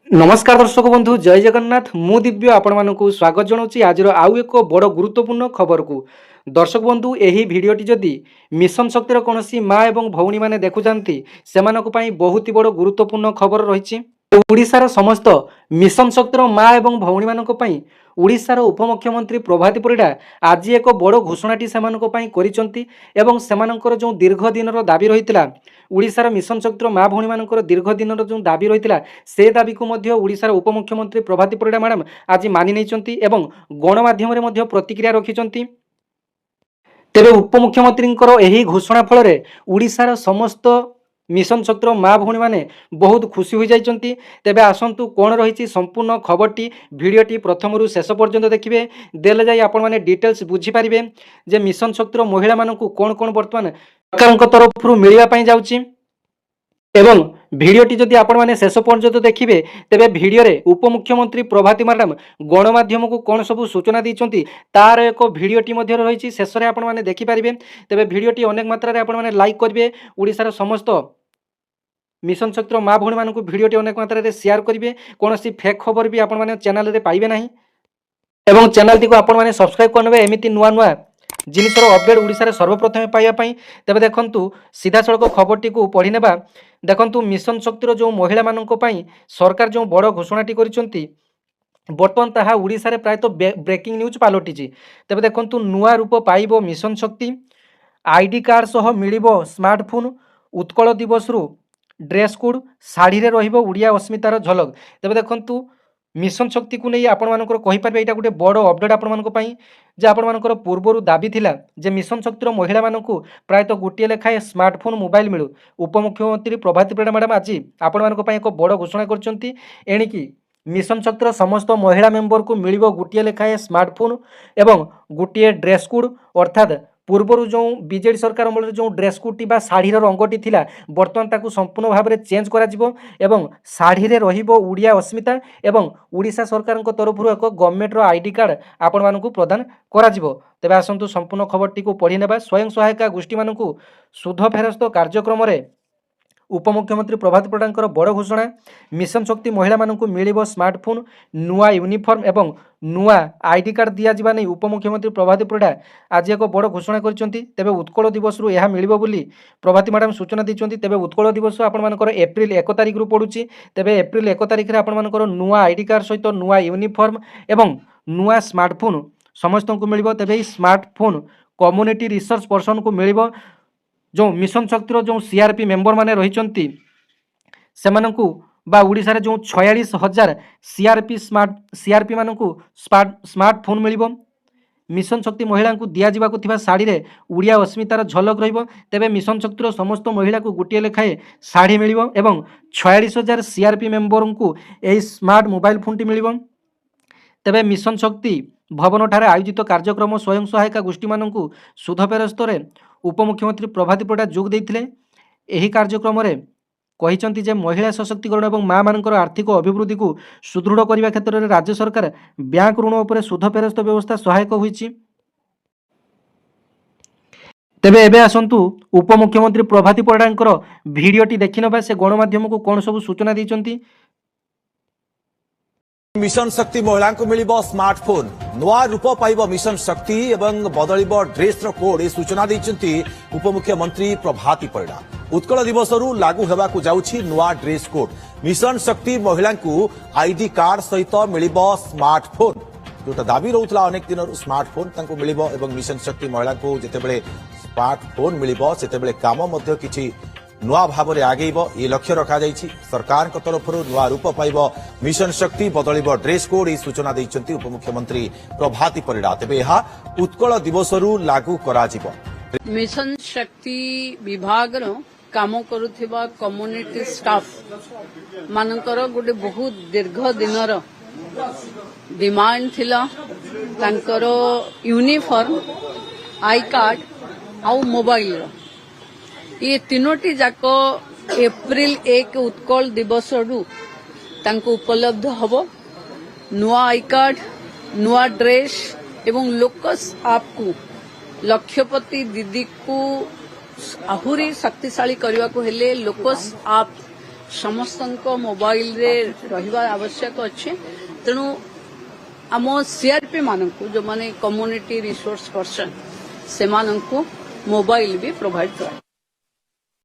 नमस्कार दर्शक बंधु जय जगन्नाथ मु दिव्य आपण मानकु स्वागत जनाऊँगी आज आउ एक बड़ गुरुत्वपूर्ण खबर को दर्शक बंधु यही भिडटी जदि मिशन शक्तिर कौन माँ और भौणी मैंने देखुंट से बहुत ही बड़ गुरुत्वपूर्ण खबर रही ओडिशार समस्त मिशन शक्तिर माँ और भौणी मानी ओडिशार उपमुख्यमंत्री प्रभाती परिडा आज एक बड़ घोषणाटी से जो दीर्घ दिन दाबी रही ओडिशार मिशन शक्तिर माँ भौणी मानकर दीर्घ दिन जो दाबी रही से दाबी को ओडिशार उपमुख्यमंत्री प्रभाती परिडा मैडम आज मानि नहीं गणमाध्यम प्रतिक्रिया रखिंट तेरे उपमुख्यमंत्री यही घोषणा फल ओडिशार समस्त मिशन शक्तिर माँ भौणी मैंने बहुत खुशी हो जाती। तेबे आसतु कौन रही संपूर्ण खबरटी भिडटी प्रथम शेष पर्यंत देखिए देले जाई आपण माने डिटेल्स बुझीपारे जे मिशन शक्तिर महिला मानू कौन कौन बर्तमान सरकार तरफ मिलवाई जाऊँगी एवं भिडटी जदि आपण माने शेष पर्यंत देखिए तेबे भिडियो उपमुख्यमंत्री प्रभाती मैडम गणमाध्यम को कौन सब सूचना देती तार एक भिडटी रही शेष में आपण माने देखिपारे तेबे भिडटी अनेक मात्रा आपण माने लाइक करेंगे ओडिशार समस्त मिशन शक्तिर माँ भौणी मानू भिडटी अनेक मात्रा शेयर करेंगे कौन फेक खबर भी आपण माने चैनल रे पाइबे नहीं एवं चैनल टी को आपण माने सब्सक्राइब करने एमती नुआ नुआ जिनसर अपडेट ओडिशार सर्वप्रथम पाइबापी तेज देखु सीधा सड़क खबरटी को पढ़ी नेबा देखु मिशन शक्तिर जो महिला मानी सरकार जो बड़ घोषणाटी कर बर्तमान ताहा ओडिशा रे प्रायतः ब्रेकिंग न्यूज पलटि तेज देखु नुआ रूप पाइब मिशन शक्ति आईडी कार्ड सह मिलिबो स्मार्टफोन उत्कल दिवस रु ड्रेस कोड शाढ़ी रे रहिबो उड़िया अस्मितार झलक तेज देखु मिशन शक्ति को नहीं आपण मानकर कहिपारे एटा गोटे बड़ अपडेट आपण मानक पई जे आपण मानकर पूर्वरु दाबी थिला जे मिशन शक्तिर महिला मानकु प्रायतः गोटे लेखाए स्मार्टफोन मोबाइल मिलू उपमुख्यमंत्री प्रभाती परिडा मैडम आज आपण मानक पई एक बड़ घोषणा करचंती एणिकी मिशन शक्तिर समस्त महिला मेंबर को मिलिबो गोटे लेखाए स्मार्टफोन एवं गोटे ड्रेस कोड अर्थात पूर्वर जो बीजेडी सरकार अमल जो ड्रेस कोड बा शाढ़ी रंगटी थिला बर्तमान ताकू संपूर्ण भाव में चेंज करा जिवो एवं शाढ़ी रे रहिबो उड़िया अस्मिता एवं ओडिशा सरकार तरफ एक गवर्नमेंट आईडी कार्ड आपण मानकू प्रदान करा जिवो तेबे आसंतु संपूर्ण खबरटी को पढ़ी नेबा स्वयं सहायता गोष्ठी मानकू सुध फेरस्त कार्यक्रम रे उपमुख्यमंत्री प्रभाती परिडा बड़ घोषणा मिशन शक्ति महिला मानकू मिलिबो स्मार्टफोन नुआ यूनिफॉर्म एवं नुआ आईडी कार्ड दिया जिबा नै उपमुख्यमंत्री प्रभाती परिडा आज एक बड़ घोषणा करचंती तेबे उत्कल दिवस रु यह मिलिबो बोली प्रभाती मैडम सूचना दैचंती तेबे उत्कल दिवस आपण मानकर एप्रिल 1 तारिख रु पडुची तेबे एप्रिल 1 तारिख रे आपण मानकर नुआ आईडी कार्ड सहित नुआ यूनिफॉर्म एवं नुआ स्मार्टफोन समस्त को मिलिबो तेबे स्मार्टफोन कम्युनिटी रिसर्च पर्सन को मिलिबो जो मिशन शक्तिर जो सीआरपी मेंबर माने रहिचंती सेमानकू बा ओडिशा रे जो 46,000 सीआरपी मानकू स्मार्टफोन मिलिबो मिशन शक्ति महिला को दिया जिबाकू थिबा साड़ी रे उड़िया अस्मितार झलक रहिबो तेबे मिशन शक्तिर समस्त महिला को गोटे लेखाए साड़ी मिलिबो एवं 46,000 सीआरपी मेंबर को एही स्मार्ट मोबाइल फोन टी मिलिबो तेबे मिशन शक्ति भवन ठारे आयोजित कार्यक्रम स्वयं सहायता गोष्ठी मानकू सुध फेरस्त रे उपमुख्यमंत्री प्रभाती परिडा जोग देइथिले एही कार्यक्रम रे कहिसंती जे महिला सशक्तिकरण और माँ मानकर आर्थिक अभिवृद्धि को सुदृढ़ करने क्षेत्र में राज्य सरकार बैंक ऋण उपर सुध फेरस्त व्यवस्था सहायक होईछि तेबे एबे आसंतु उपमुख्यमंत्री प्रभाती परिडांकर भिडियोटी देखिनबा से गणमाध्यम को कौन सब सूचना दैचंती मिशन शक्ति महिला को मिलिबो स्मार्टफोन नुआ रूप पाइब मिशन शक्ति एवं बदलिबो ड्रेस रो कोड ए सूचना दैचंती उपमुख्यमंत्री प्रभाती परिडा उत्कल दिवस रु लागू हेबाकू जाउछि नुआ ड्रेस कोड मिशन शक्ति महिला को आईडी कार्ड सहित मिलिबो स्मार्टफोन जोटा दाबी रहउतला अनेक दिन स्मार्टफोन तांको मिलिबो एवं मिशन शक्ति महिला को जेतेबेले स्मार्टफोन मिलिबो सेतेबेले काम मध्ये किछि नुआ भाव में आगेब ये लक्ष्य रखा जाइछि सरकार तरफ नुआ रूप पाइब मिशन शक्ति बदलिब ड्रेस कोड ये सूचना दैछन्ति उपमुख्यमंत्री प्रभाती परिडा तेबे यह उत्कल दिवस रु लागू करा जिवो मिशन शक्ति विभाग रो काम करुथिबा कम्युनिटी स्टाफ मानकर गोटे बहुत दीर्घ दिनर डिमांड थिला तांकर यूनिफॉर्म आई कार्ड आउ मोबाइल रो ये तीनोटी जाक एप्रिल 1 उत्कल दिवस रु तांको उपलब्ध हबो नुआ आई कार्ड नुआ ड्रेस एवं लोकस आप को लक्षपति दीदी को आहुरी शक्तिशाली करने को हेले लोकस आप समस्त मोबाइल रे रहिबा आवश्यक अच्छे तेणु आम सीआरपी मानक जो माने कम्युनिटी रिसोर्स पर्सन से मोबाइल भी प्रोवाइड कर